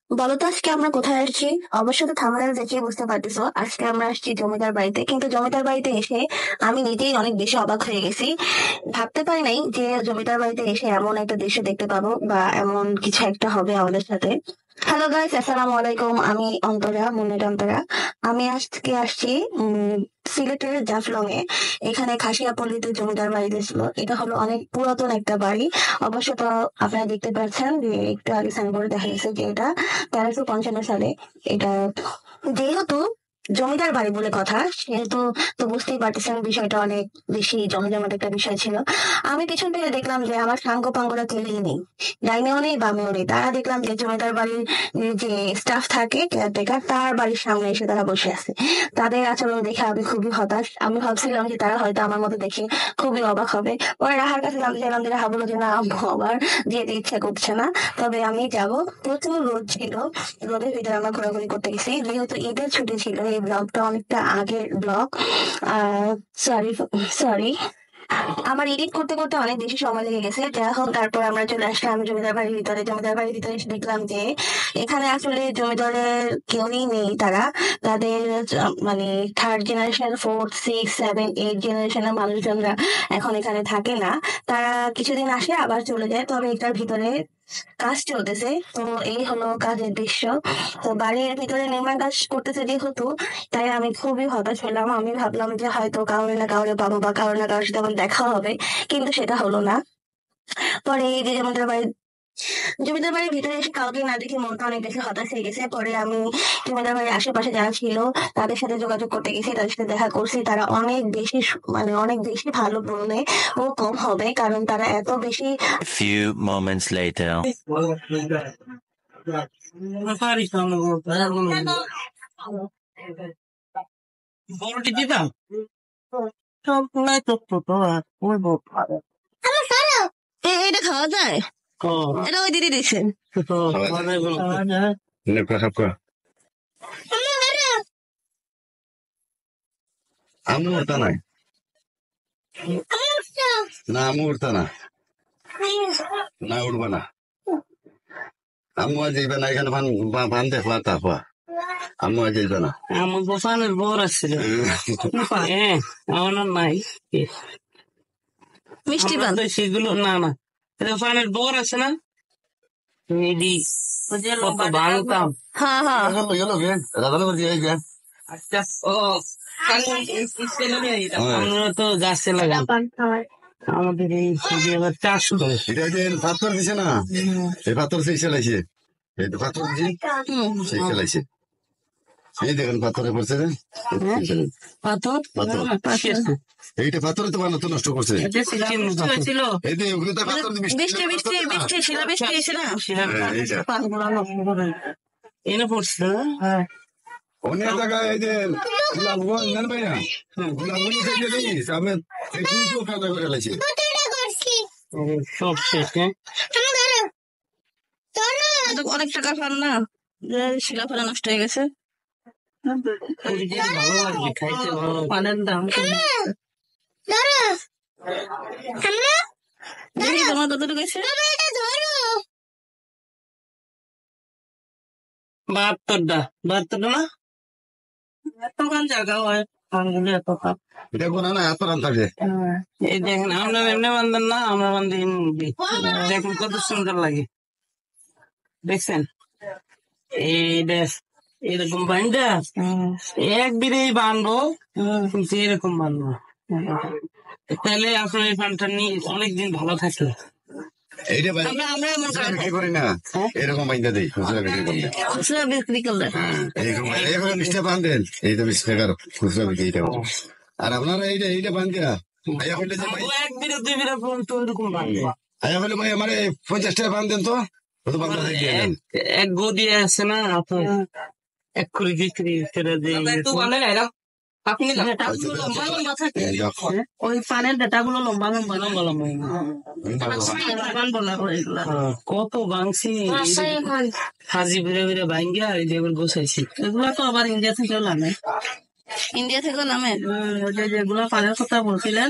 বলো তো আজকে আমরা কোথায় আসছি? অবশ্য তো থাম্বনেল দেখেই বুঝতে পারতেছো আজকে আমরা আসছি জমিদার বাড়িতে। কিন্তু জমিদার বাড়িতে এসে আমি নিজেই অনেক বেশি অবাক হয়ে গেছি। ভাবতে পারি নাই যে জমিদার বাড়িতে এসে এমন একটা দৃশ্য দেখতে পাবো বা এমন কিছু একটা হবে আমাদের সাথে। হ্যালো গাইস, আসসালামু আলাইকুম। আমি অন্তরা, মুন্নির অন্তরা। আমি আজকে আসছি সিলেটের জাফলং এ। এখানে খাসিয়াপল্লীতে জমিদার বাড়ি ছিল। এটা হলো অনেক পুরাতন একটা বাড়ি। অবশ্য তো আপনারা দেখতে পাচ্ছেন যে একটু আগে সাইনবোর্ডে দেখা গেছে যে এটা 1355 সালে এটা, যেহেতু জমিদার বাড়ি বলে কথা, সেহেতু তো বুঝতেই পারতেছেন বিষয়টা অনেক বেশি জমজমাট একটা বিষয় ছিল। আমি পিছন থেকে দেখলাম যে আমার সাঙ্গ পাঙ্গরা কেউই নেই, ডাইনেও নেই বামেও নেই। তারা দেখলাম যে জমিদার বাড়ির যে স্টাফ থাকে কেয়ারটেকার, তার বাড়ির সামনে এসে তারা বসে আছে। তাদের আচরণ দেখে আমি খুবই হতাশ। আমি ভাবছিলাম যে তারা হয়তো আমার মতো দেখে খুবই অবাক হবে। পরে রাহার কাছে জানতে চাইলাম, যে রাহা বললো যে না আব্বু আমার যেতে ইচ্ছা করছে না, তবে আমি যাব। প্রচুর রোদ ছিল, রোদের ভিতরে আমরা ঘোরাঘুরি করতে গেছি। যেহেতু ঈদের ছুটি ছিল, এই ব্লগটা অনেকটা আগের ব্লগ। সরি সরি, আমার এডিট করতে করতে অনেক বেশি সময় লেগে গেছে। যাই হোক, তারপর আমরা চলে আসলাম জমিদার বাড়ির ভিতরে। জমিদার বাড়ির ভিতরে এসে দেখলাম যে এখানে আসলে জমিদারের কেউই নেই। তারা তাদের মানে third generation, fourth, six, seven, eight জেনারেশনের মানুষজনরা এখন এখানে থাকে না। তারা কিছুদিন আসে আবার চলে যায়। তবে এটার ভিতরে কাজ চলতেছে, তো এই হলো কাজের দৃশ্য। তো বাড়ির ভিতরে নির্মাণ কাজ করতেছে যেহেতু, তাই আমি খুবই হতাশ হলাম। আমি ভাবলাম যে হয়তো কাউরে না কাউরে পাবো বা কারোর না কারোর সাথে আমার দেখা হবে, কিন্তু সেটা হলো না। পরে এই যে জমিদার বাড়ির ভিতরে এসে কাউকে না দেখে মনটা অনেক বেশি হতাশ হয়ে গেছে। পরে আমি জমিদার বাড়ির আশেপাশে যারা ছিল তাদের সাথে যোগাযোগ করতে গেছি, তাদের সাথে দেখা করছি। তারা অনেক বেশি মানে অনেক বেশি ভালো বললে ও কম হবে, কারণ তারা এত বেশি। A few moments later. বড়টি দিতাম সব নাই তো ওই বউ এটা খাওয়া যায়? এটা ওই দিদি দিচ্ছেন। আমি উঠতা নাই না, আমি উঠতা না, না উঠবা না। আমি আজ যাইবে না, এখানে পান দেখলা তারপর আমি আজ যাইবে না। আমার গোপালের বর আসছিল আমার নাই মিষ্টি পান সেগুলো না না গোপালের বর আছে না কত ভাঙতাম। হ্যাঁ হ্যাঁ আচ্ছা ও আমরা তো যাচ্ছে লাগাম আমাদের এই আবার চাষ করে এটা যে পাথর দিছে না, এই পাথর সেই চালাইছে, এই তো পাথর দিছে সেই চালাইছে। এই দেখেন পাথরে পড়ছে যে পাথর এইটা পাথরে তো বানাতো নষ্ট করছে। ছিল এই যে ওগুলো তো পাথর দিয়ে বৃষ্টি বৃষ্টি বৃষ্টি শিলা বৃষ্টি এসে না এইটা এনে পড়ছিল অনেক জায়গায় এই যে গোলাপগঞ্জ জান ভাইয়া, গোলাপগঞ্জ থেকে দিস আমি খুব খাতা করে লাগছে। সব শেষ হ্যাঁ অনেক টাকা পান না, যে শিলা ফেলা নষ্ট হয়ে গেছে। ভালো লাগবে খাইতে ভালো পানের দাম দেখি তোমার কতটুকু আছে। 72টা না এতখান জায়গা হয় আঙ্গুলে এত কাপ এটা কোনা না এত রান থাকে। এই দেখেন আমরা এমনি বান্ধেন না, আমরা বান্ধি দেখেন কত সুন্দর লাগে দেখছেন। এইটা এরকম বান্ধা এক বিরেই বানবো, কিন্তু এরকম বানবো তাহলে আপনার এই পানটা নিয়ে অনেকদিন ভালো থাকে। এইটা ভাই আমরা এমন বিক্রি করি না, এরকম বাইন্দা দিই খুচরা বিক্রি করলে। খুচরা বিক্রি করলে এরকম 20 টাকা পান দেন, এই তো 20 টাকার খুচরা বিক্রি এইটা। আর আপনারা এইটা পান কিনা আয়া হলে যে ভাই এক বিরে দুই বিরে পর্যন্ত ওইরকম বানবো। আয়া হলে ভাই আমার 50 টাকা পান দেন তো, তো বাংলা দিয়ে দেন। এক গদি আছে না আপনার এক করে বিক্রি করে দিয়ে ওই পানের ডেটাগুলো লম্বা লম্বা লম্বা লম্বা কত বাংছি হাজি বেড়ে বেড়ে ভাঙ্গিয়া এই যে এবার গোছাইছি। এগুলা তো আবার ইন্ডিয়া থেকেও নামে। ইন্ডিয়া থেকেও নামে ওই যে যেগুলা পানের কথা বলছিলেন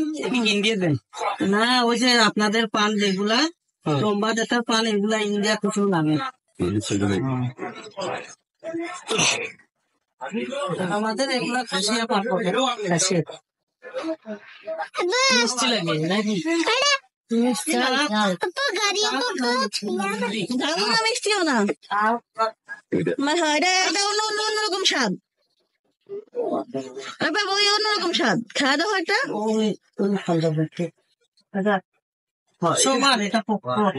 ইন্ডিয়া দেন না, ওই যে আপনাদের পান যেগুলা লম্বা ডেটার পান, এগুলা ইন্ডিয়া থেকেও নামে। আমাদের এগুলো খাসিয়া পাপড়, খাসিয়া মিষ্টি লাগে নাকি? ঝাল না মিষ্টিও না, মানে হয় এটা একটা অন্যরকম স্বাদ। ওই অন্যরকম স্বাদ, খাওয়া দাওয়া একটা। সবার এটা পপকর্ন,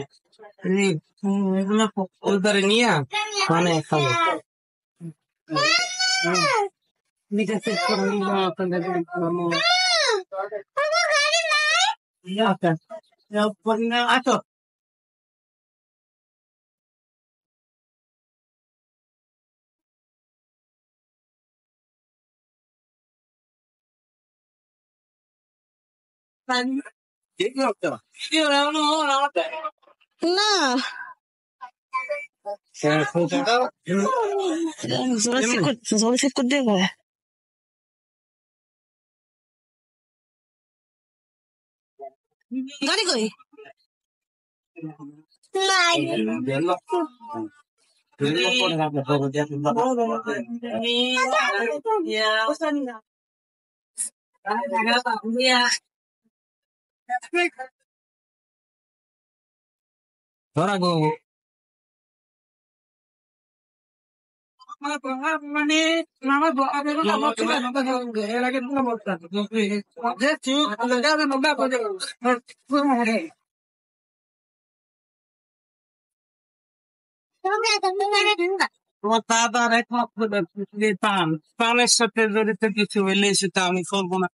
এগুলো ওইবারে নিয়ে মানে খাবো। নিচে চেক করে নিলাম আপনাদের আসো। না জোরে চেক করতে হবে। গাড়ি কই? ধরা গো মানে তোমার দাদার একমাত্র পান, পানের সাথে জড়িত কিছু হইলে সেটা আমি করবো না।